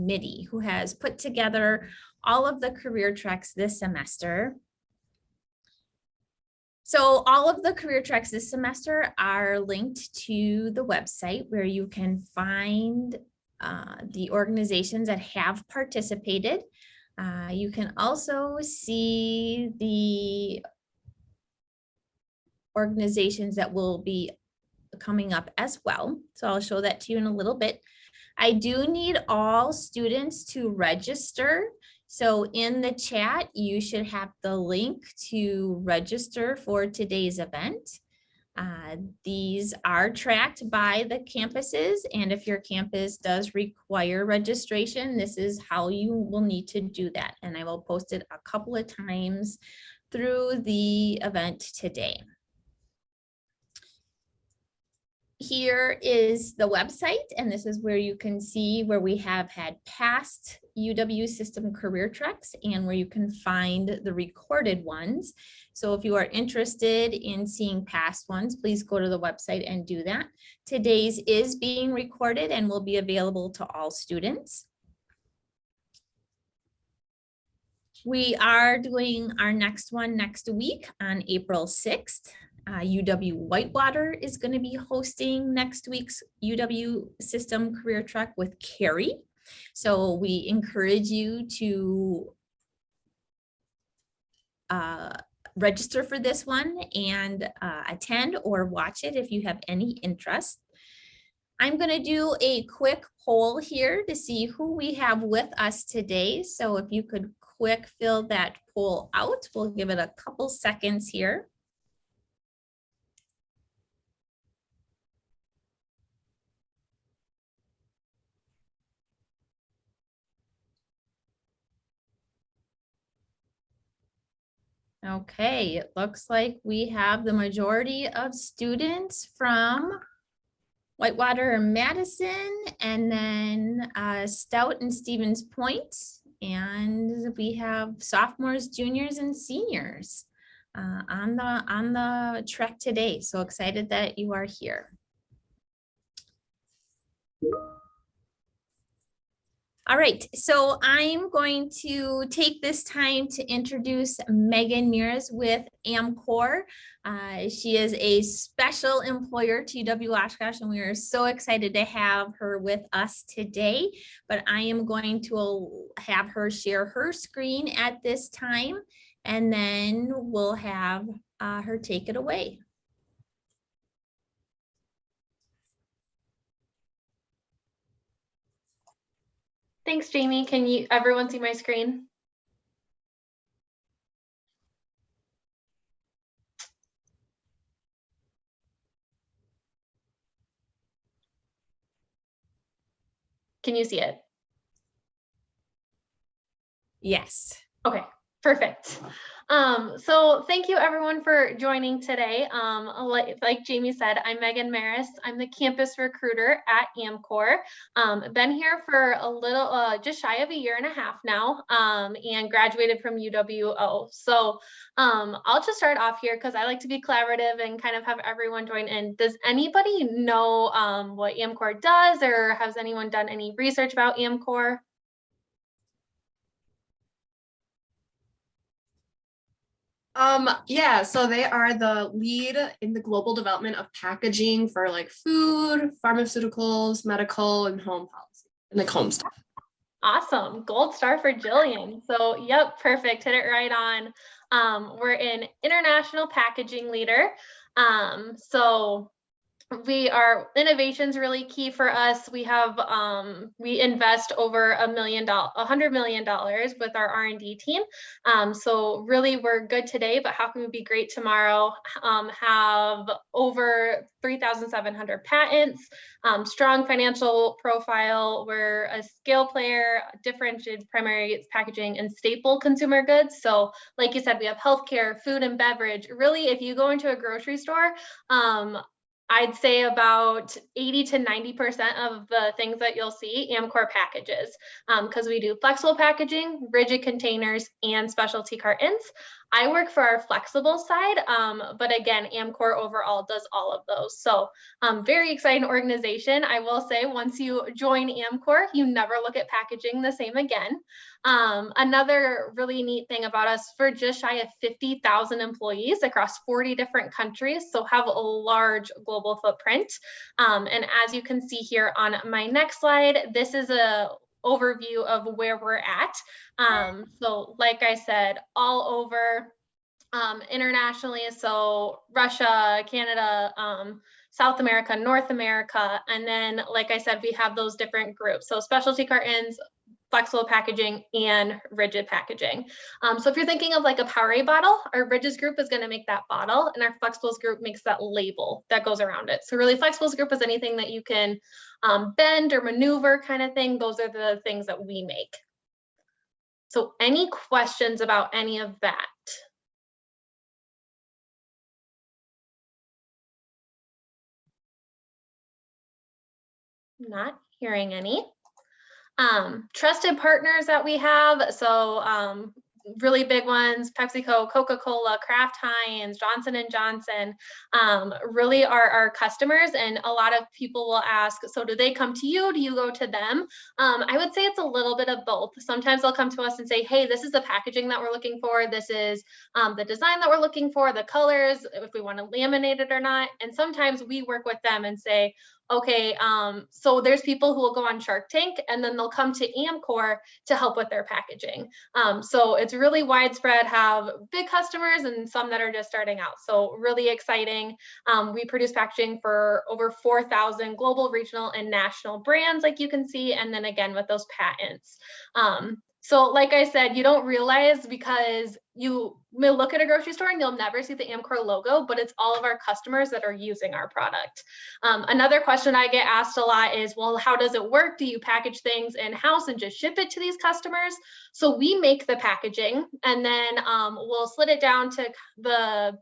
committee who has put together all of the career treks this semester. So all of the career treks this semester are linked to the website where you can find the organizations that have participated. You can also see the organizations that will be coming up as well. So I'll show that to you in a little bit. I do need all students to register. So in the chat, you should have the link to register for today's event. These are tracked by the campuses, and if your campus does require registration, this is how you will need to do that. And I will post it a couple of times through the event today. Here is the website, and this is where you can see where we have had past UW system career treks and where you can find the recorded ones. So if you are interested in seeing past ones, please go to the website and do that. Today's is being recorded and will be available to all students. We are doing our next one next week on April 6th. UW Whitewater is going to be hosting next week's UW System Career Trek with Carrie. So we encourage you to register for this one and attend or watch it if you have any interest. I'm going to do a quick poll here to see who we have with us today. So if you could quick fill that poll out, we'll give it a couple seconds here. Okay, it looks like we have the majority of students from Whitewater and Madison, and then Stout and Stevens Point. And we have sophomores, juniors, and seniors on the trek today. So excited that you are here. All right, so I'm going to take this time to introduce Megan Mears with Amcor. She is a special employer to UW Oshkosh, and we are so excited to have her with us today. But I am going to have her share her screen at this time, and then we'll have her take it away. Thanks, Jamie. Can everyone see my screen? Can you see it? Yes. Okay, perfect. So thank you everyone for joining today. Like Jamie said, I'm Megan Maris. I'm the campus recruiter at Amcor. Been here for a little, just shy of a year and a half now, and graduated from UWO. So I'll just start off here because I like to be collaborative and kind of have everyone join in. Does anybody know what Amcor does, or has anyone done any research about Amcor? Yeah, so they are the lead in the global development of packaging for like food, pharmaceuticals, medical, and home policy, and like home stuff. Awesome. Gold star for Jillian. So yep, perfect. Hit it right on. We're an international packaging leader. So innovation's really key for us. We have we invest over $100 million with our R&D team. So really we're good today, but how can we be great tomorrow? Have over 3,700 patents, strong financial profile. We're a scale player, differentiated primary packaging and staple consumer goods. So like you said, we have healthcare, food and beverage. Really, if you go into a grocery store, I'd say about 80 to 90% of the things that you'll see Amcor packages, because we do flexible packaging, rigid containers, and specialty cartons. I work for our flexible side, but again, Amcor overall does all of those. So very exciting organization. I will say once you join Amcor, you never look at packaging the same again. Another really neat thing about us, for just shy of 50,000 employees across 40 different countries, so have a large global footprint. And as you can see here on my next slide, this is a overview of where we're at. So like I said, all over internationally, so Russia, Canada, South America, North America, and then like I said, we have those different groups. So specialty cartons, flexible packaging, and rigid packaging. So if you're thinking of like a Powerade bottle, our rigids group is going to make that bottle, and our flexibles group makes that label that goes around it. So really, flexibles group is anything that you can bend or maneuver kind of thing. Those are the things that we make. So any questions about any of that? Not hearing any. Trusted partners that we have, so really big ones, PepsiCo, Coca-Cola, Kraft Heinz, Johnson & Johnson, really are our customers. And a lot of people will ask, so do they come to you? Do you go to them? I would say it's a little bit of both. Sometimes they'll come to us and say, hey, this is the packaging that we're looking for. This is the design that we're looking for, the colors, if we want to laminate it or not. And sometimes we work with them and say, okay, so there's people who will go on Shark Tank and then they'll come to Amcor to help with their packaging. So it's really widespread, have big customers and some that are just starting out. So really exciting. We produce packaging for over 4,000 global, regional, and national brands, like you can see. And then again, with those patents. So like I said, you don't realize because you may look at a grocery store and you'll never see the Amcor logo, but it's all of our customers that are using our product. Another question I get asked a lot is, well, how does it work? Do you package things in-house and just ship it to these customers? So we make the packaging and then we'll slit it down to the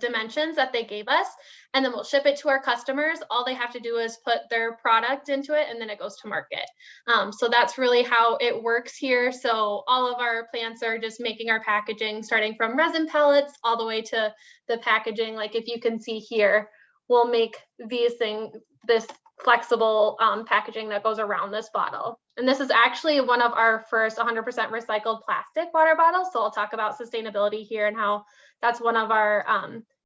dimensions that they gave us, and then we'll ship it to our customers. All they have to do is put their product into it and then it goes to market. So that's really how it works here. So all of our plants are just making our packaging, starting from resin pellets all the way to the packaging. Like if you can see here, we'll make these things, this flexible packaging that goes around this bottle. And this is actually one of our first 100% recycled plastic water bottles. So I'll talk about sustainability here and how that's one of our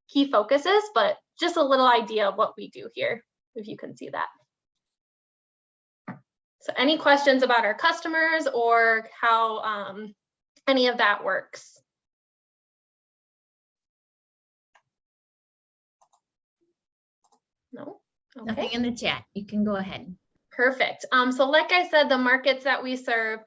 key focuses, but just a little idea of what we do here, if you can see that. So any questions about our customers or how any of that works? No? Okay. Nothing in the chat. You can go ahead. Perfect. So like I said, the markets that we serve,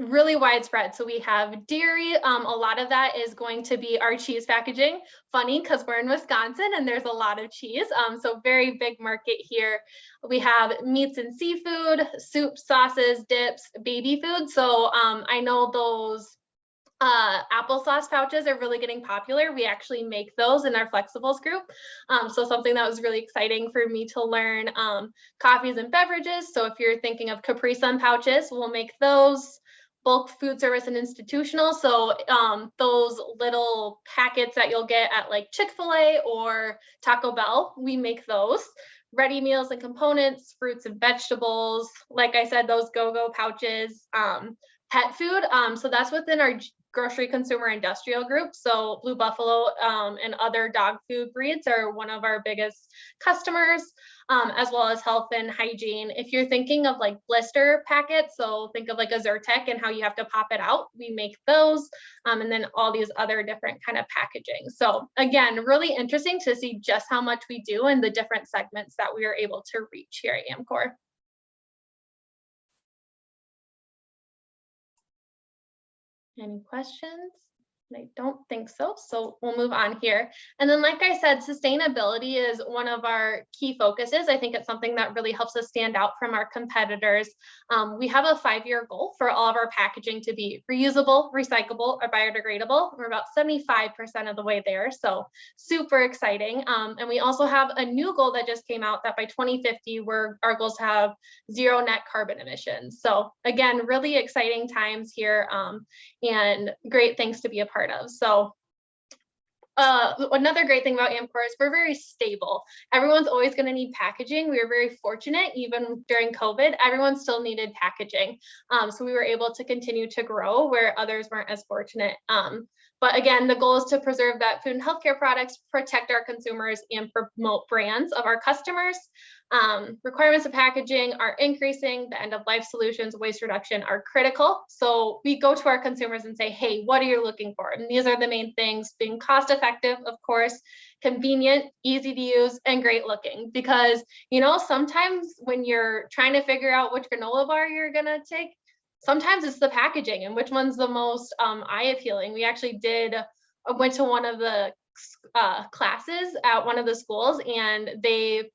really widespread. So we have dairy. A lot of that is going to be our cheese packaging. Funny because we're in Wisconsin and there's a lot of cheese. So very big market here. We have meats and seafood, soups, sauces, dips, baby food. So I know those applesauce pouches are really getting popular. We actually make those in our flexibles group. So something that was really exciting for me to learn, coffees and beverages. So if you're thinking of Capri Sun pouches, we'll make those. Bulk food service and institutional. So those little packets that you'll get at like Chick-fil-A or Taco Bell, we make those. Ready meals and components, fruits and vegetables. Like I said, those go-go pouches, pet food. So that's within our grocery consumer industrial group. So Blue Buffalo and other dog food breeds are one of our biggest customers, as well as health and hygiene. If you're thinking of like blister packets, so think of like a Zyrtec and how you have to pop it out, we make those, and then all these other different kind of packaging. So again, really interesting to see just how much we do and the different segments that we are able to reach here at Amcor. Any questions? I don't think so. So we'll move on here. And then, like I said, sustainability is one of our key focuses. I think it's something that really helps us stand out from our competitors. We have a 5-year goal for all of our packaging to be reusable, recyclable, or biodegradable. We're about 75% of the way there. So super exciting. And we also have a new goal that just came out that by 2050, our goals have 0 net carbon emissions. So again, really exciting times here, and great things to be a part of. So another great thing about Amcor is we're very stable. Everyone's always going to need packaging. We were very fortunate, even during COVID, everyone still needed packaging. So we were able to continue to grow where others weren't as fortunate. But again, the goal is to preserve that food and healthcare products, protect our consumers, and promote brands of our customers. Requirements of packaging are increasing. The end of life solutions, waste reduction are critical. So we go to our consumers and say, hey, what are you looking for? And these are the main things: being cost effective, of course, convenient, easy to use, and great looking. Because, you know, sometimes when you're trying to figure out which granola bar you're gonna take, sometimes it's the packaging and which one's the most eye appealing. We actually went to one of the classes at one of the schools, and the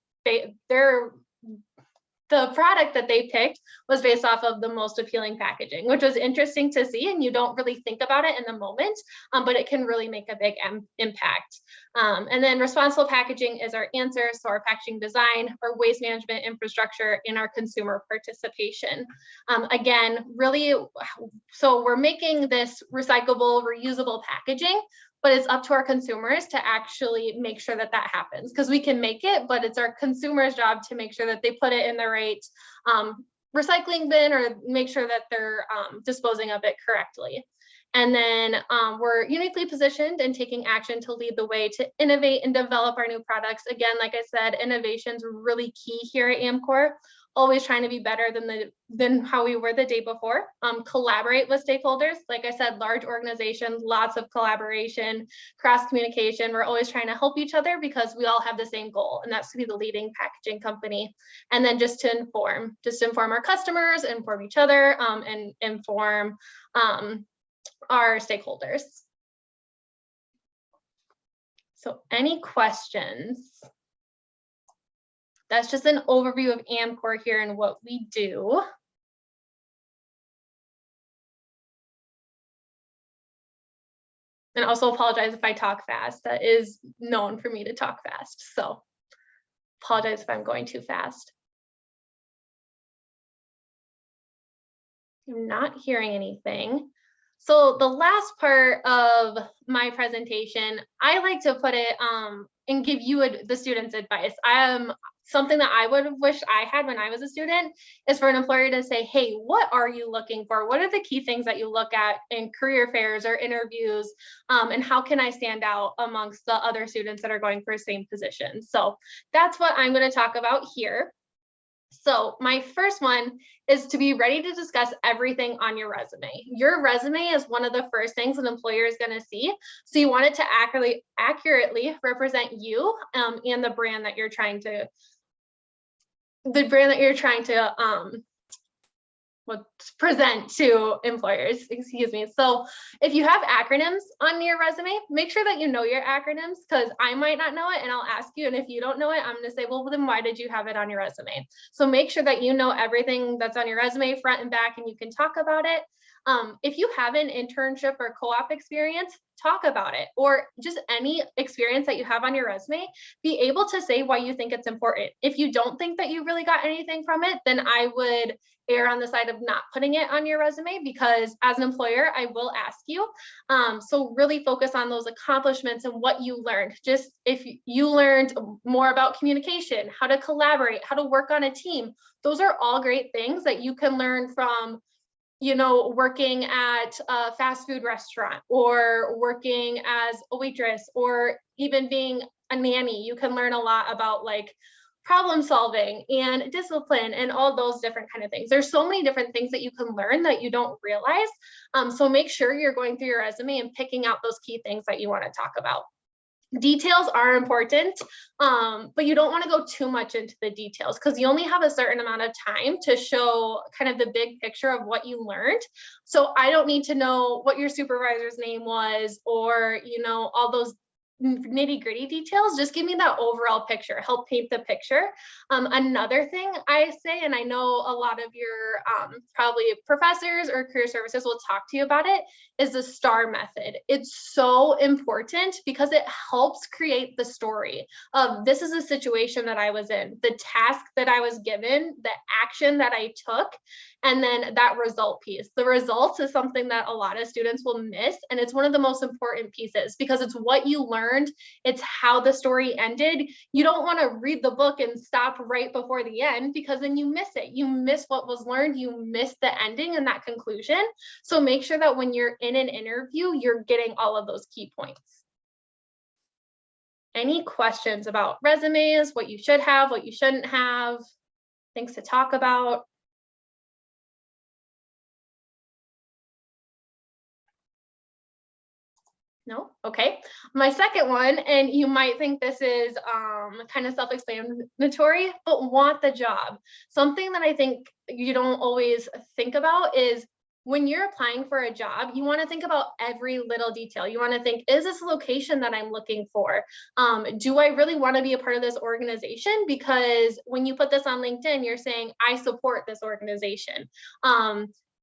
product that they picked was based off of the most appealing packaging, which was interesting to see. And you don't really think about it in the moment, but it can really make a big impact. And then responsible packaging is our answer. So our packaging design, our waste management infrastructure, and our consumer participation. Again, really, so we're making this recyclable, reusable packaging, but it's up to our consumers to actually make sure that that happens, because we can make it, but it's our consumers' job to make sure that they put it in the right recycling bin, or make sure that they're disposing of it correctly. And then we're uniquely positioned in taking action to lead the way to innovate and develop our new products. Again, like I said, innovation's really key here at Amcor. Always trying to be better than how we were the day before. Collaborate with stakeholders. Like I said, large organizations, lots of collaboration, cross communication. We're always trying to help each other because we all have the same goal, and that's to be the leading packaging company. And then just to inform our customers, inform each other, and inform our stakeholders. So any questions? That's just an overview of Amcor here and what we do. And also apologize if I talk fast. That is known for me to talk fast. So apologize if I'm going too fast. I'm not hearing anything. So the last part of my presentation, I like to put it and give you the students advice. Something that I would have wished I had when I was a student is for an employer to say, hey, what are you looking for? What are the key things that you look at in career fairs or interviews? And how can I stand out amongst the other students that are going for the same position? So that's what I'm going to talk about here. So my first one is to be ready to discuss everything on your resume. Your resume is one of the first things an employer is going to see. So you want it to accurately represent you and the brand that you're trying to present to employers, excuse me. So if you have acronyms on your resume, make sure that you know your acronyms, because I might not know it and I'll ask you. And if you don't know it, I'm going to say, well, then why did you have it on your resume? So make sure that you know everything that's on your resume front and back, and you can talk about it. If you have an internship or co-op experience, talk about it, or just any experience that you have on your resume, be able to say why you think it's important. If you don't think that you really got anything from it, then I would err on the side of not putting it on your resume, because as an employer, I will ask you. So really focus on those accomplishments and what you learned. Just if you learned more about communication, how to collaborate, how to work on a team, those are all great things that you can learn from, you know, working at a fast food restaurant, or working as a waitress, or even being a nanny. You can learn a lot about like problem solving and discipline and all those different kind of things. There's so many different things that you can learn that you don't realize. So make sure you're going through your resume and picking out those key things that you want to talk about. Details are important, but you don't want to go too much into the details because you only have a certain amount of time to show kind of the big picture of what you learned. So I don't need to know what your supervisor's name was, or, you know, all those nitty gritty details. Just give me that overall picture, help paint the picture. Another thing I say, and I know a lot of your probably professors or career services will talk to you about it, is the STAR method. It's so important because it helps create the story of, this is a situation that I was in, the task that I was given, the action that I took, and then that result piece. The results is something that a lot of students will miss, and it's one of the most important pieces because it's what you learned, it's how the story ended. You don't want to read the book and stop right before the end, because then you miss it. You miss what was learned, you miss the ending and that conclusion. So make sure that when you're in an interview, you're getting all of those key points. Any questions about resumes, what you should have, what you shouldn't have, things to talk about? No? Okay. My second one, and you might think this is kind of self-explanatory, but want the job. Something that I think you don't always think about is, when you're applying for a job, you want to think about every little detail. You want to think, is this a location that I'm looking for? Do I really want to be a part of this organization? Because when you put this on LinkedIn, you're saying, I support this organization.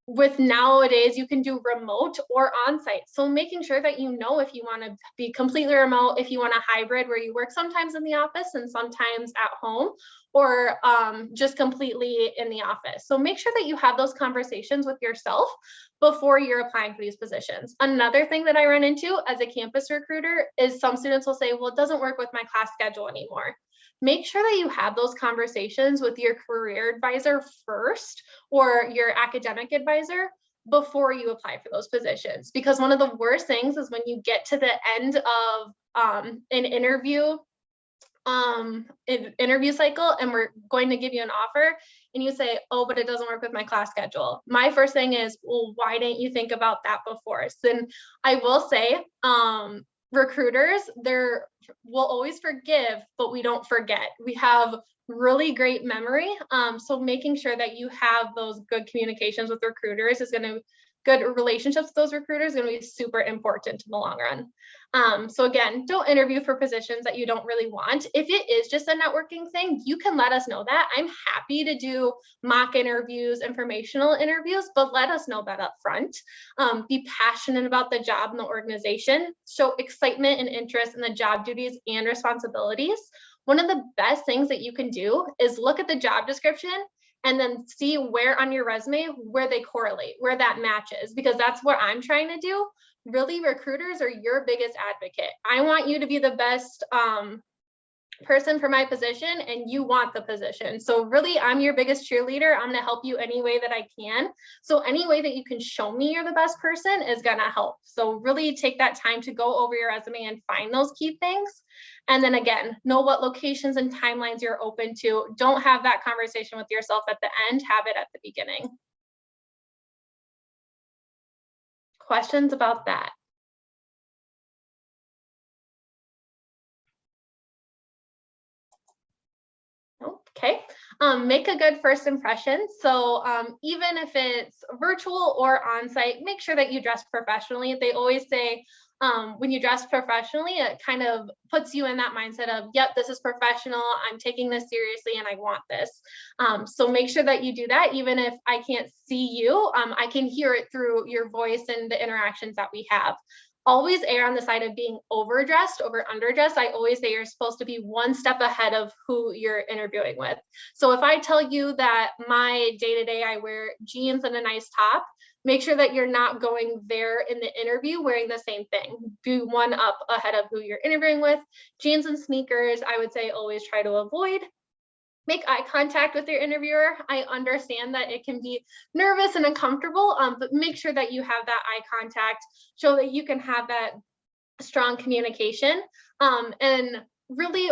With nowadays, you can do remote or on-site. So making sure that you know if you want to be completely remote, if you want a hybrid where you work sometimes in the office and sometimes at home, or just completely in the office. So make sure that you have those conversations with yourself before you're applying for these positions. Another thing that I run into as a campus recruiter is some students will say, well, it doesn't work with my class schedule anymore. Make sure that you have those conversations with your career advisor first, or your academic advisor, before you apply for those positions. Because one of the worst things is when you get to the end of an interview cycle and we're going to give you an offer and you say, oh, but it doesn't work with my class schedule. My first thing is, well, why didn't you think about that before? So then I will say, recruiters, we'll always forgive, but we don't forget. We have really great memory. So making sure that you have those good communications with recruiters good relationships with those recruiters is going to be super important in the long run. So again, don't interview for positions that you don't really want. If it is just a networking thing, you can let us know that. I'm happy to do mock interviews, informational interviews, but let us know that up front. Be passionate about the job and the organization. Show excitement and interest in the job duties and responsibilities. One of the best things that you can do is look at the job description and then see where on your resume, where they correlate, where that matches, because that's what I'm trying to do. Really, recruiters are your biggest advocate. I want you to be the best person for my position, and you want the position. So really, I'm your biggest cheerleader. I'm going to help you any way that I can. So any way that you can show me you're the best person is going to help. So really take that time to go over your resume and find those key things. And then again, know what locations and timelines you're open to. Don't have that conversation with yourself at the end, have it at the beginning. Questions about that? Okay, make a good first impression. So even if it's virtual or on-site, make sure that you dress professionally. They always say, when you dress professionally, it kind of puts you in that mindset of, yep, this is professional, I'm taking this seriously and I want this. So make sure that you do that. Even if I can't see you, I can hear it through your voice and the interactions that we have. Always err on the side of being overdressed over underdressed. I always say you're supposed to be one step ahead of who you're interviewing with. So if I tell you that my day-to-day, I wear jeans and a nice top, make sure that you're not going there in the interview wearing the same thing. Be one up ahead of who you're interviewing with. Jeans and sneakers, I would say always try to avoid. Make eye contact with your interviewer. I understand that it can be nervous and uncomfortable, but make sure that you have that eye contact, show that you can have that strong communication. And really,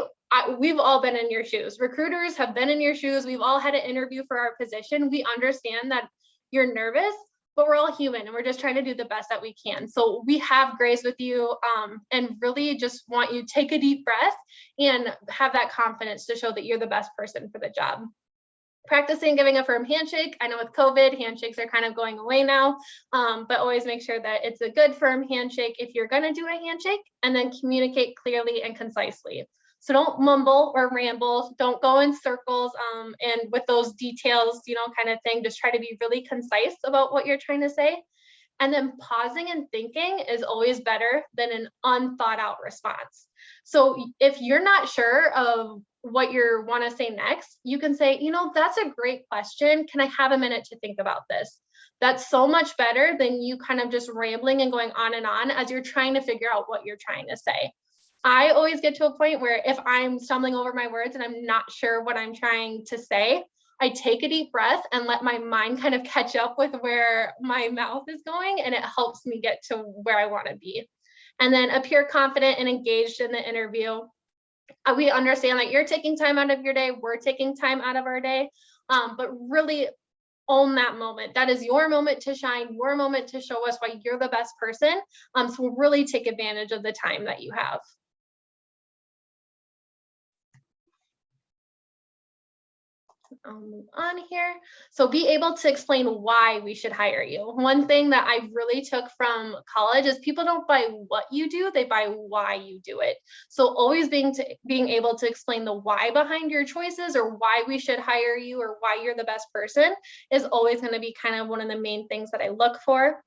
we've all been in your shoes. Recruiters have been in your shoes. We've all had an interview for our position. We understand that you're nervous, but we're all human and we're just trying to do the best that we can. So we have grace with you, and really just want you to take a deep breath and have that confidence to show that you're the best person for the job. Practicing giving a firm handshake. I know with COVID, handshakes are kind of going away now, but always make sure that it's a good firm handshake if you're going to do a handshake, and then communicate clearly and concisely. So don't mumble or ramble, don't go in circles, and with those details, kind of thing. Just try to be really concise about what you're trying to say. And then pausing and thinking is always better than an unthought out response. So if you're not sure of what you want to say next, you can say, that's a great question. Can I have a minute to think about this? That's so much better than you kind of just rambling and going on and on as you're trying to figure out what you're trying to say. I always get to a point where if I'm stumbling over my words and I'm not sure what I'm trying to say, I take a deep breath and let my mind kind of catch up with where my mouth is going, and it helps me get to where I want to be. And then appear confident and engaged in the interview. We understand that you're taking time out of your day, we're taking time out of our day, but really own that moment. That is your moment to shine, your moment to show us why you're the best person. So really take advantage of the time that you have. I'll move on here. So be able to explain why we should hire you. One thing that I really took from college is people don't buy what you do, they buy why you do it. So always being able to explain the why behind your choices, or why we should hire you, or why you're the best person, is always going to be kind of one of the main things that I look for.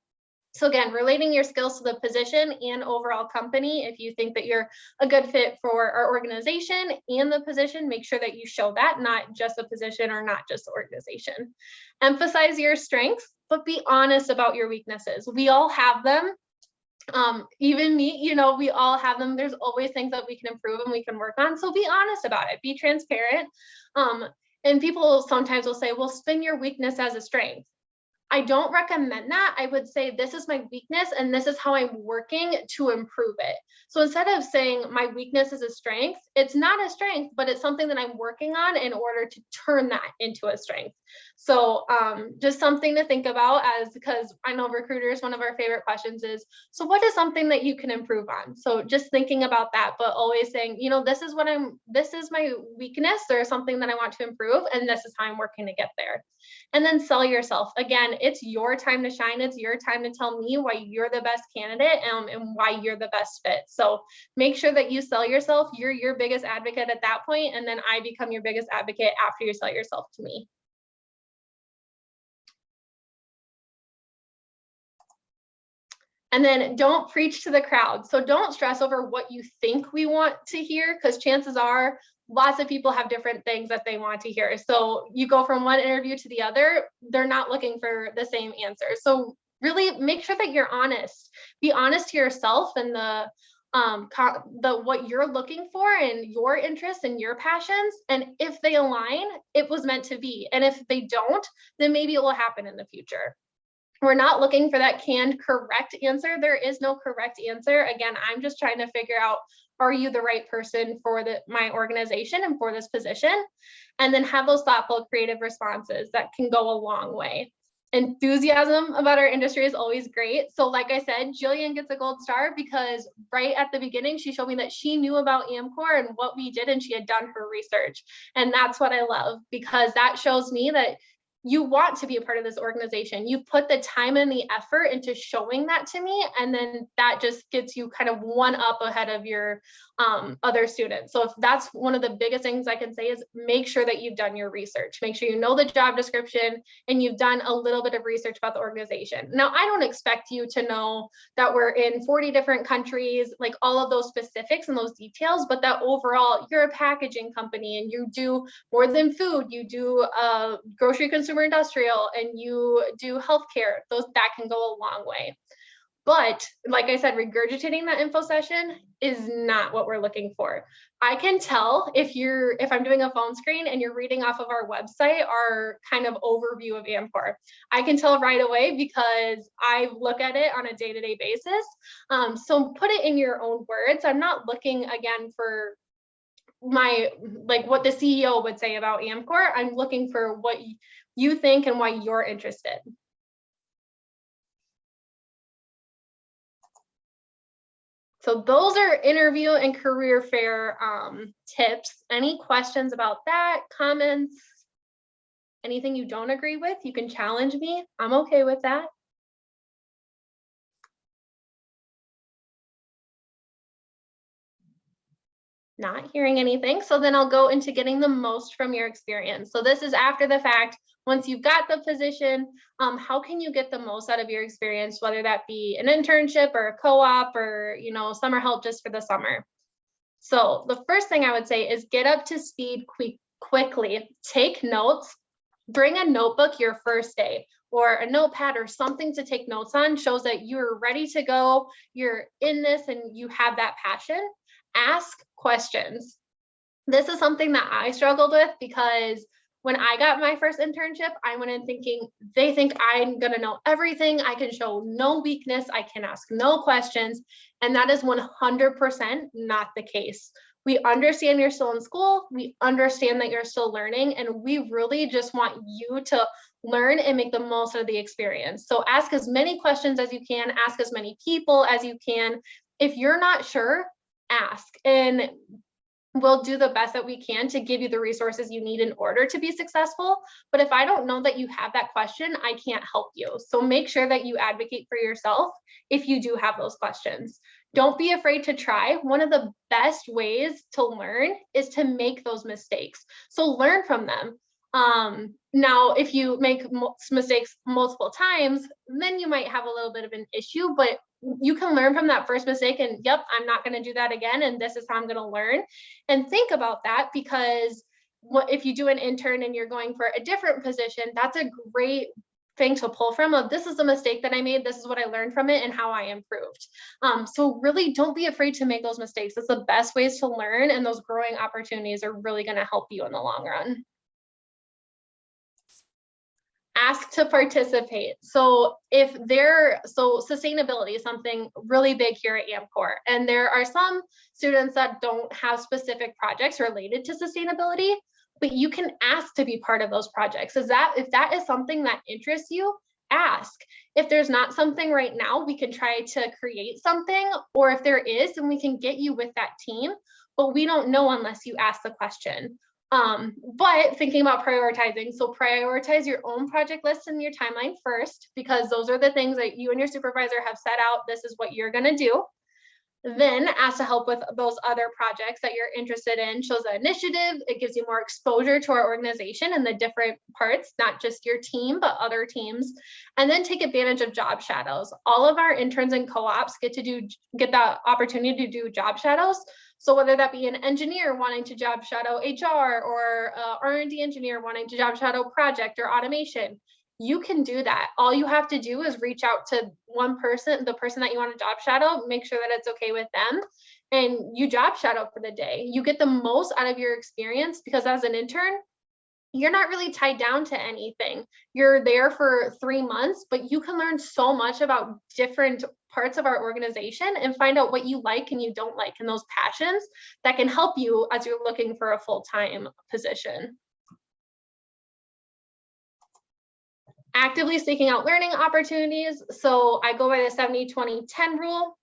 So again, relating your skills to the position and overall company. If you think that you're a good fit for our organization and the position, make sure that you show that, not just a position or not just the organization. Emphasize your strengths, but be honest about your weaknesses. We all have them. Even me, we all have them. There's always things that we can improve and we can work on. So be honest about it, be transparent. And people sometimes will say, well, spin your weakness as a strength. I don't recommend that. I would say this is my weakness and this is how I'm working to improve it. So instead of saying my weakness is a strength, it's not a strength, but it's something that I'm working on in order to turn that into a strength. So just something to think about, because I know recruiters, one of our favorite questions is, so what is something that you can improve on? So just thinking about that, but always saying, this is my weakness, or something that I want to improve, and this is how I'm working to get there. And then sell yourself. Again, it's your time to shine. It's your time to tell me why you're the best candidate, and why you're the best fit. So make sure that you sell yourself. You're your biggest advocate at that point, and then I become your biggest advocate after you sell yourself to me. And then don't preach to the crowd. So don't stress over what you think we want to hear, because chances are lots of people have different things that they want to hear. So you go from one interview to the other, they're not looking for the same answer. So really make sure that you're honest. Be honest to yourself and the what you're looking for and your interests and your passions. And if they align, it was meant to be. And if they don't, then maybe it will happen in the future. We're not looking for that canned correct answer. There is no correct answer. Again, I'm just trying to figure out, are you the right person for my organization and for this position? And then have those thoughtful, creative responses that can go a long way. Enthusiasm about our industry is always great. So like I said, Jillian gets a gold star because right at the beginning, she showed me that she knew about Amcor and what we did, and she had done her research. And that's what I love, because that shows me that you want to be a part of this organization. You put the time and the effort into showing that to me, and then that just gets you kind of one up ahead of your other students. So if that's one of the biggest things I can say, is make sure that you've done your research. Make sure you know the job description and you've done a little bit of research about the organization. Now, I don't expect you to know that we're in 40 different countries, like all of those specifics and those details, but that overall you're a packaging company and you do more than food. You do grocery, consumer, industrial, and you do healthcare. That can go a long way. But like I said, regurgitating that info session is not what we're looking for. I can tell if I'm doing a phone screen and you're reading off of our website, our kind of overview of Amcor. I can tell right away because I look at it on a day-to-day basis. So put it in your own words. I'm not looking again for what the CEO would say about Amcor. I'm looking for what you think and why you're interested. So those are interview and career fair tips. Any questions about that? Comments? Anything you don't agree with? You can challenge me. I'm okay with that. Not hearing anything. So then I'll go into getting the most from your experience. So this is after the fact. Once you've got the position, how can you get the most out of your experience, whether that be an internship or a co-op or, you know, summer help just for the summer. So the first thing I would say is get up to speed quickly, take notes, bring a notebook your first day or a notepad or something to take notes on. Shows that you're ready to go, you're in this and you have that passion. Ask questions. This is something that I struggled with because when I got my first internship, I went in thinking they think I'm going to know everything. I can show no weakness. I can ask no questions. And that is 100% not the case. We understand you're still in school. We understand that you're still learning. And we really just want you to learn and make the most of the experience. So ask as many questions as you can. Ask as many people as you can. If you're not sure, ask. And we'll do the best that we can to give you the resources you need in order to be successful. But if I don't know that you have that question, I can't help you. So make sure that you advocate for yourself if you do have those questions. Don't be afraid to try. One of the best ways to learn is to make those mistakes. So learn from them. Now, if you make mistakes multiple times, then you might have a little bit of an issue, but you can learn from that first mistake and yep, I'm not going to do that again. And this is how I'm going to learn. And think about that because if you do an intern and you're going for a different position, that's a great thing to pull from of this is a mistake that I made. This is what I learned from it and how I improved. So really don't be afraid to make those mistakes. It's the best ways to learn and those growing opportunities are really going to help you in the long run. Ask to participate. So sustainability is something really big here at Amcor. And there are some students that don't have specific projects related to sustainability, but you can ask to be part of those projects. If that is something that interests you, ask. If there's not something right now, we can try to create something, or if there is, then we can get you with that team, but we don't know unless you ask the question. But thinking about prioritizing, so prioritize your own project list and your timeline first, because those are the things that you and your supervisor have set out. This is what you're going to do. Then ask to help with those other projects that you're interested in. Shows the initiative. It gives you more exposure to our organization and the different parts, not just your team, but other teams. And then take advantage of job shadows. All of our interns and co-ops get the opportunity to do job shadows. So whether that be an engineer wanting to job shadow HR or R&D engineer wanting to job shadow project or automation, you can do that. All you have to do is reach out to one person, the person that you want to job shadow, make sure that it's okay with them, and you job shadow for the day. You get the most out of your experience because as an intern, you're not really tied down to anything. You're there for 3 months, but you can learn so much about different parts of our organization and find out what you like and you don't like and those passions that can help you as you're looking for a full-time position. Actively seeking out learning opportunities. So I go by the 70-20-10 rule.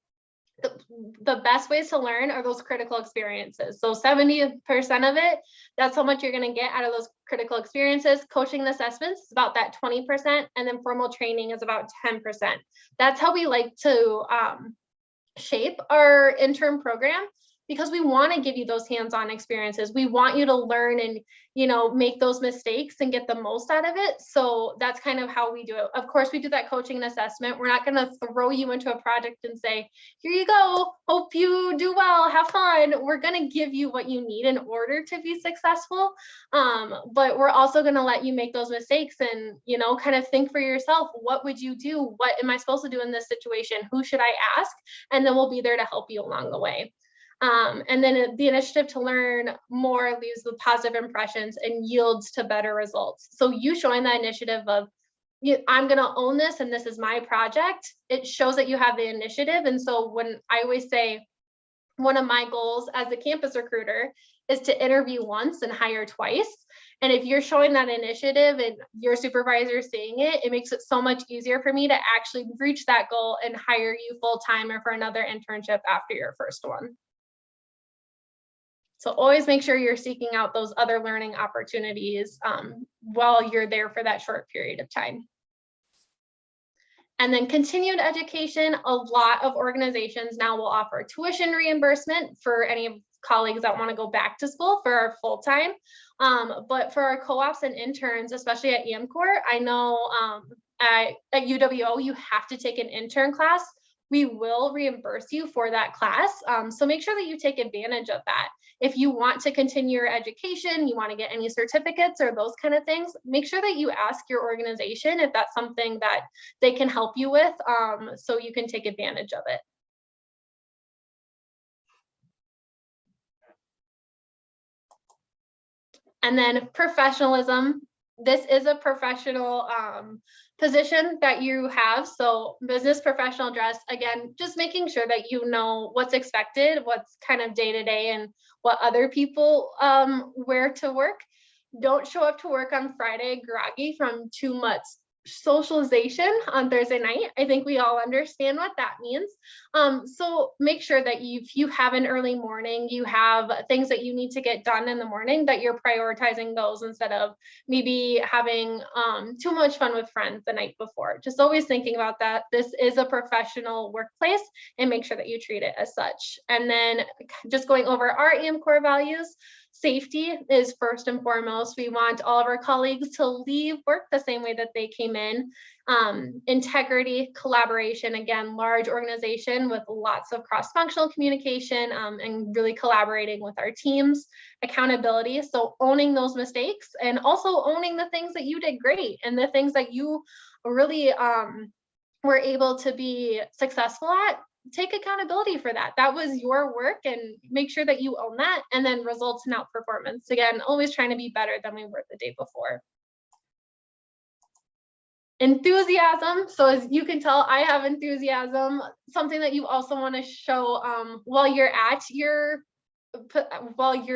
The best ways to learn are those critical experiences. So 70% of it, that's how much you're going to get out of those critical experiences. Coaching and assessments is about that 20%, and then formal training is about 10%. That's how we like to shape our intern program, because we want to give you those hands-on experiences. We want you to learn and, make those mistakes and get the most out of it. So that's kind of how we do it. Of course, we do that coaching and assessment. We're not going to throw you into a project and say, here you go, hope you do well, have fun. We're going to give you what you need in order to be successful. But we're also going to let you make those mistakes and, kind of think for yourself, what would you do? What am I supposed to do in this situation? Who should I ask? And then we'll be there to help you along the way. And then the initiative to learn more leaves with positive impressions and yields to better results. So you showing that initiative of, I'm going to own this and this is my project, it shows that you have the initiative. And so when I always say, one of my goals as a campus recruiter is to interview once and hire twice. And if you're showing that initiative and your supervisor is seeing it, it makes it so much easier for me to actually reach that goal and hire you full-time or for another internship after your first one. So always make sure you're seeking out those other learning opportunities while you're there for that short period of time. And then continued education, a lot of organizations now will offer tuition reimbursement for any colleagues that want to go back to school for our full-time. But for our co-ops and interns, especially at Amcor, I know at UWO, you have to take an intern class. We will reimburse you for that class. So make sure that you take advantage of that. If you want to continue your education, you want to get any certificates or those kind of things, make sure that you ask your organization if that's something that they can help you with, so you can take advantage of it. And then professionalism. This is a professional position that you have. So business professional dress, again, just making sure that you know what's expected, what's kind of day to day, and what other people wear to work. Don't show up to work on Friday groggy from too much socialization on Thursday night. I think we all understand what that means. So make sure that if you have an early morning, you have things that you need to get done in the morning, that you're prioritizing those instead of maybe having too much fun with friends the night before. Just always thinking about that. This is a professional workplace, and make sure that you treat it as such. And then just going over our Amcor values. Safety is first and foremost. We want all of our colleagues to leave work the same way that they came in. Integrity, collaboration, again, large organization with lots of cross-functional communication and really collaborating with our teams. Accountability, so owning those mistakes and also owning the things that you did great and the things that you really were able to be successful at. Take accountability for that. That was your work, and make sure that you own that. And then results and outperformance. Again, always trying to be better than we were the day before. Enthusiasm. So as you can tell, I have enthusiasm. Something that you also want to show while you're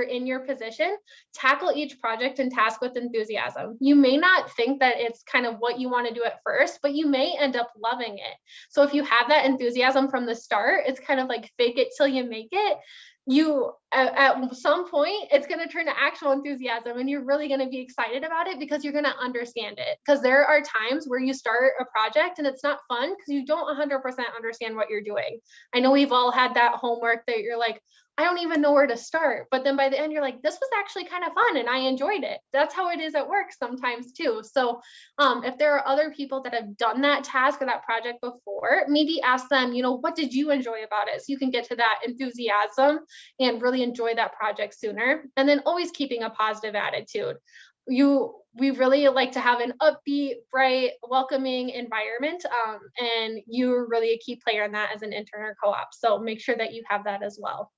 in your position. Tackle each project and task with enthusiasm. You may not think that it's kind of what you want to do at first, but you may end up loving it. So if you have that enthusiasm from the start, it's kind of like fake it till you make it. You at some point it's going to turn to actual enthusiasm, and you're really going to be excited about it because you're going to understand it. Because there are times where you start a project and it's not fun because you don't 100% understand what you're doing. I know we've all had that homework that you're like, I don't even know where to start. But then by the end, you're like, this was actually kind of fun and I enjoyed it. That's how it is at work sometimes too. So if there are other people that have done that task or that project before, maybe ask them, what did you enjoy about it? So you can get to that enthusiasm and really enjoy that project sooner. And then always keeping a positive attitude. We really like to have an upbeat, bright, welcoming environment. And you're really a key player in that as an intern or co-op. So make sure that you have that as well.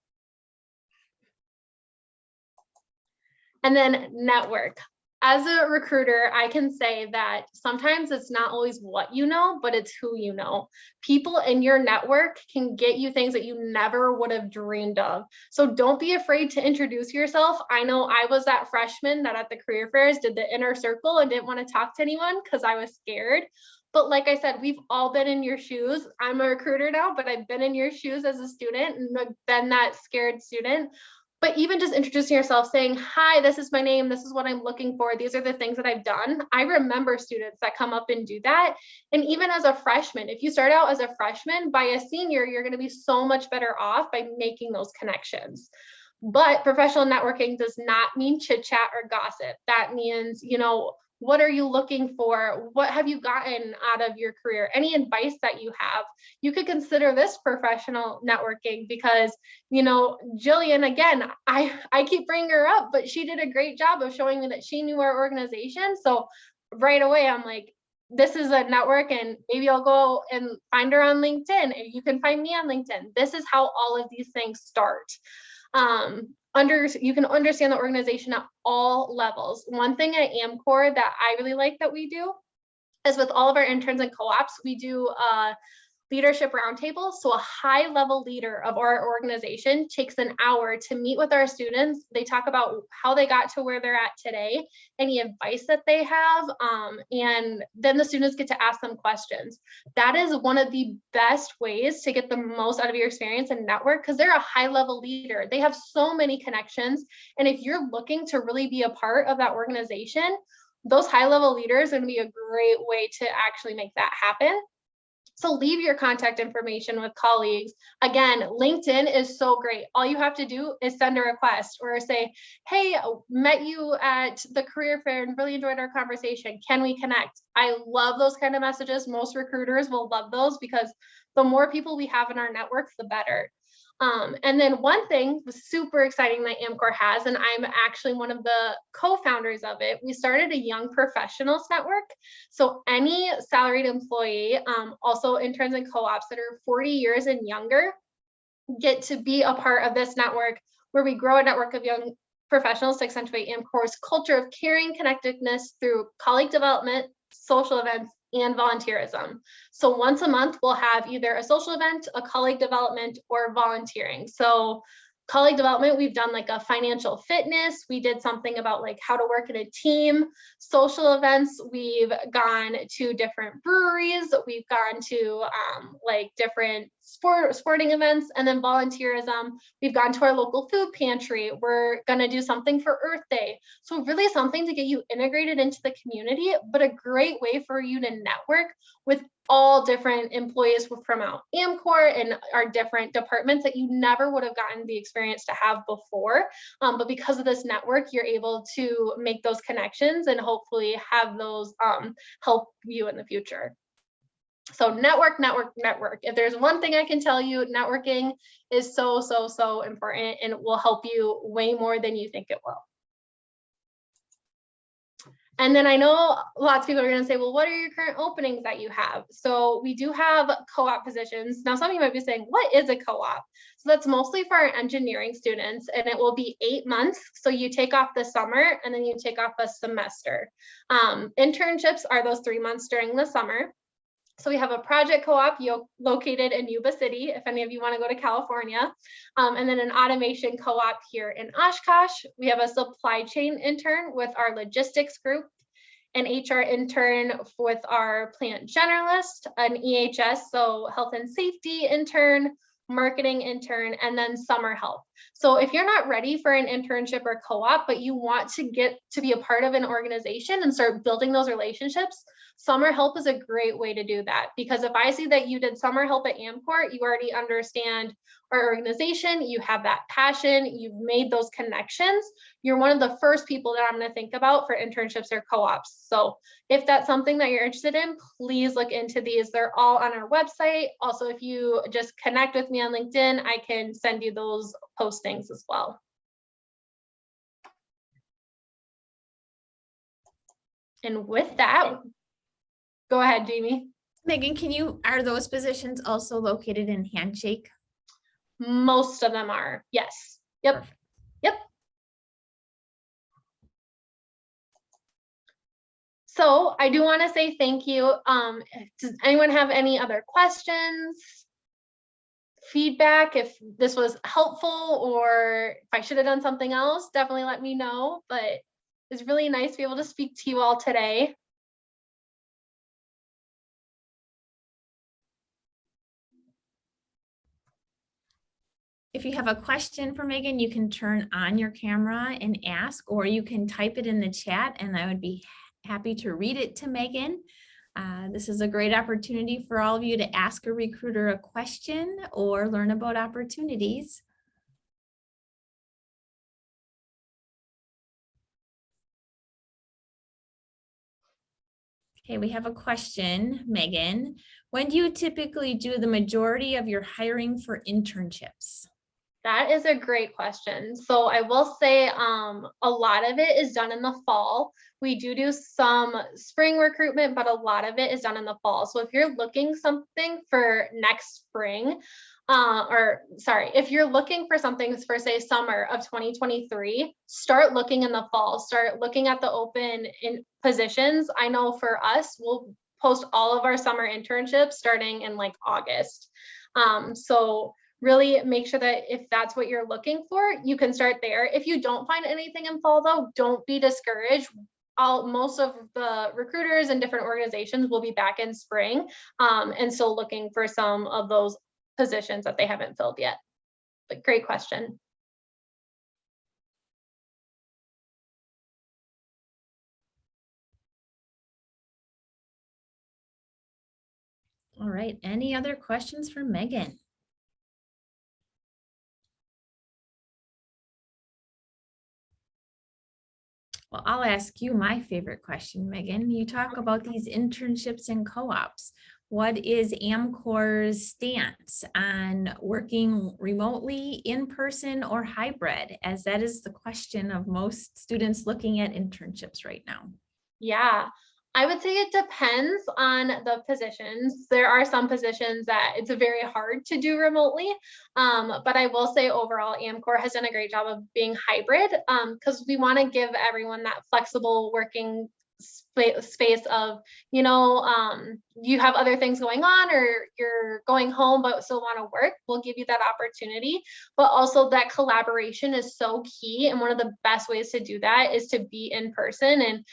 And then network. As a recruiter, I can say that sometimes it's not always what you know, but it's who you know. People in your network can get you things that you never would have dreamed of. So don't be afraid to introduce yourself. I know I was that freshman that at the career fairs did the inner circle and didn't want to talk to anyone because I was scared. But like I said, we've all been in your shoes. I'm a recruiter now, but I've been in your shoes as a student and been that scared student. But even just introducing yourself, saying, hi, this is my name, this is what I'm looking for, these are the things that I've done. I remember students that come up and do that. And even as a freshman, if you start out as a freshman, by a senior, you're going to be so much better off by making those connections. But professional networking does not mean chit chat or gossip. That means, what are you looking for? What have you gotten out of your career? Any advice that you have? You could consider this professional networking because, Jillian, again, I keep bringing her up, but she did a great job of showing me that she knew our organization. So right away, I'm like, this is a network, and maybe I'll go and find her on LinkedIn. You can find me on LinkedIn. This is how all of these things start. You can understand the organization at all levels. One thing at Amcor that I really like that we do is with all of our interns and co-ops, we do leadership roundtable. So a high level leader of our organization takes an hour to meet with our students. They talk about how they got to where they're at today, any advice that they have, and then the students get to ask them questions. That is one of the best ways to get the most out of your experience and network, because they're a high level leader. They have so many connections. And if you're looking to really be a part of that organization, those high level leaders are going to be a great way to actually make that happen. So leave your contact information with colleagues. Again, LinkedIn is so great. All you have to do is send a request or say, hey, met you at the career fair and really enjoyed our conversation. Can we connect? I love those kind of messages. Most recruiters will love those because the more people we have in our networks, the better. And then one thing was super exciting that Amcor has, and I'm actually one of the co-founders of it. We started a young professionals network. So any salaried employee, also interns and co-ops that are 40 years and younger, get to be a part of this network where we grow a network of young professionals to accentuate Amcor's culture of caring connectedness through colleague development, social events, and volunteerism. So once a month, we'll have either a social event, a colleague development, or volunteering. So colleague development, we've done like a financial fitness. We did something about like how to work in a team. Social events, we've gone to different breweries. We've gone to like different sporting events. And then volunteerism, we've gone to our local food pantry. We're going to do something for Earth Day. So really something to get you integrated into the community, but a great way for you to network with all different employees from out Amcor and our different departments that you never would have gotten the experience to have before. But because of this network, you're able to make those connections and hopefully have those help you in the future. So network, network, network. If there's one thing I can tell you, networking is so, so, so important, and it will help you way more than you think it will. And then I know lots of people are going to say, well, what are your current openings that you have? So we do have co-op positions. Now, some of you might be saying, what is a co-op? So that's mostly for our engineering students, and it will be 8 months. So you take off the summer and then you take off a semester. Internships are those 3 months during the summer. So we have a project co-op located in Yuba City, if any of you want to go to California, and then an automation co-op here in Oshkosh. We have a supply chain intern with our logistics group, an HR intern with our plant generalist, an EHS, so health and safety intern, marketing intern, and then summer help. So if you're not ready for an internship or co-op, but you want to get to be a part of an organization and start building those relationships, summer help is a great way to do that. Because if I see that you did summer help at Amcor, you already understand our organization, you have that passion, you've made those connections, you're one of the first people that I'm going to think about for internships or co-ops. So if that's something that you're interested in, please look into these. They're all on our website. Also, if you just connect with me on LinkedIn, I can send you those postings as well. And with that, go ahead, Jamie. Megan, are those positions also located in Handshake? Most of them are, yes. Yep. Perfect. Yep. So I do want to say thank you. Does anyone have any other questions, feedback? If this was helpful or if I should have done something else, definitely let me know. But it's really nice to be able to speak to you all today. If you have a question for Megan, you can turn on your camera and ask, or you can type it in the chat and I would be happy to read it to Megan. This is a great opportunity for all of you to ask a recruiter a question or learn about opportunities. Okay, we have a question, Megan. When do you typically do the majority of your hiring for internships? That is a great question. So I will say a lot of it is done in the fall. We do some spring recruitment, but a lot of it is done in the fall. So if you're looking something for next spring, if you're looking for something for say summer of 2023, start looking in the fall, start looking at the open in positions. I know for us, we'll post all of our summer internships starting in like August. So really make sure that if that's what you're looking for, you can start there. If you don't find anything in fall though, don't be discouraged. Most of the recruiters and different organizations will be back in spring and still looking for some of those positions that they haven't filled yet. But great question. All right, any other questions for Megan? Well, I'll ask you my favorite question, Megan. You talk about these internships and co-ops. What is Amcor's stance on working remotely, in person, or hybrid? As that is the question of most students looking at internships right now. Yeah, I would say it depends on the positions. There are some positions that it's very hard to do remotely, but I will say overall, Amcor has done a great job of being hybrid because we want to give everyone that flexible working space of, you have other things going on or you're going home but still want to work. We'll give you that opportunity, but also that collaboration is so key, and one of the best ways to do that is to be in person and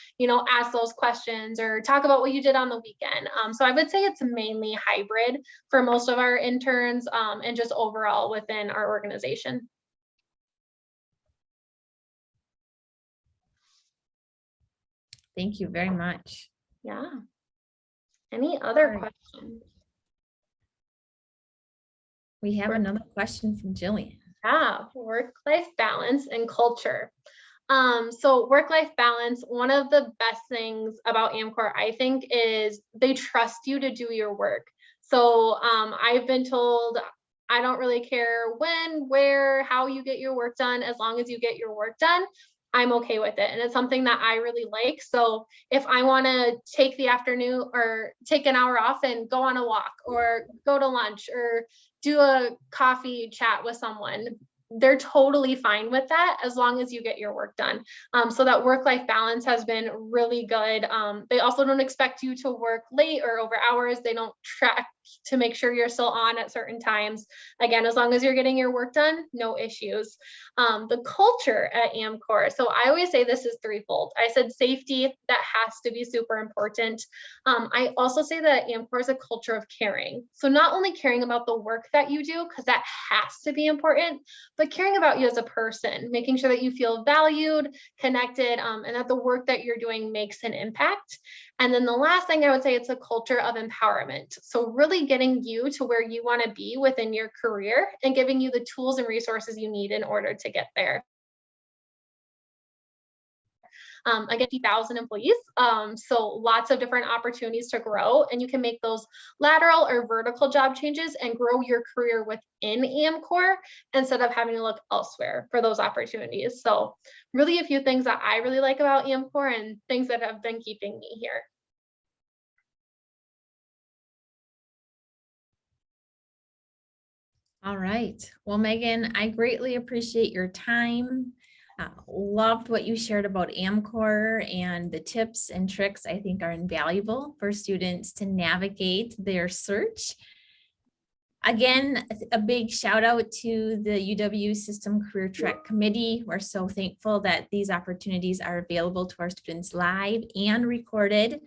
ask those questions or talk about what you did on the weekend. So I would say it's mainly hybrid for most of our interns and just overall within our organization. Thank you very much. Yeah. Any other questions? We have another question from Jillian. Yeah, work-life balance and culture. So work-life balance, one of the best things about Amcor, I think, is they trust you to do your work. So I've been told I don't really care when, where, how you get your work done, as long as you get your work done. I'm okay with it. And it's something that I really like. So if I want to take the afternoon or take an hour off and go on a walk or go to lunch or do a coffee chat with someone, they're totally fine with that as long as you get your work done. So that work-life balance has been really good. They also don't expect you to work late or over hours. They don't track to make sure you're still on at certain times. Again, as long as you're getting your work done, no issues. The culture at Amcor. So I always say this is threefold. I said safety, that has to be super important. I also say that Amcor is a culture of caring. So not only caring about the work that you do, because that has to be important, but caring about you as a person, making sure that you feel valued, connected, and that the work that you're doing makes an impact. And then the last thing I would say, it's a culture of empowerment. So really getting you to where you want to be within your career and giving you the tools and resources you need in order to get there. Again, 50,000 employees. So lots of different opportunities to grow, and you can make those lateral or vertical job changes and grow your career within Amcor instead of having to look elsewhere for those opportunities. So really a few things that I really like about Amcor and things that have been keeping me here. All right. Well, Megan, I greatly appreciate your time. Loved what you shared about Amcor, and the tips and tricks I think are invaluable for students to navigate their search. Again, a big shout out to the UW System Career Track Committee. We're so thankful that these opportunities are available to our students live and recorded.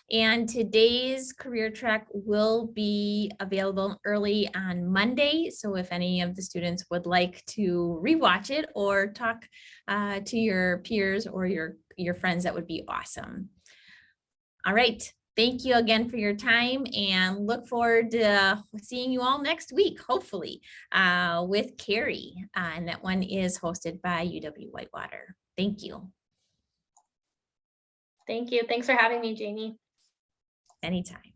And today's career track will be available early on Monday. So if any of the students would like to rewatch it or talk to your peers or your friends, that would be awesome. All right. Thank you again for your time, and look forward to seeing you all next week, hopefully, with Carrie. And that one is hosted by UW Whitewater. Thank you. Thank you. Thanks for having me, Jamie. Anytime.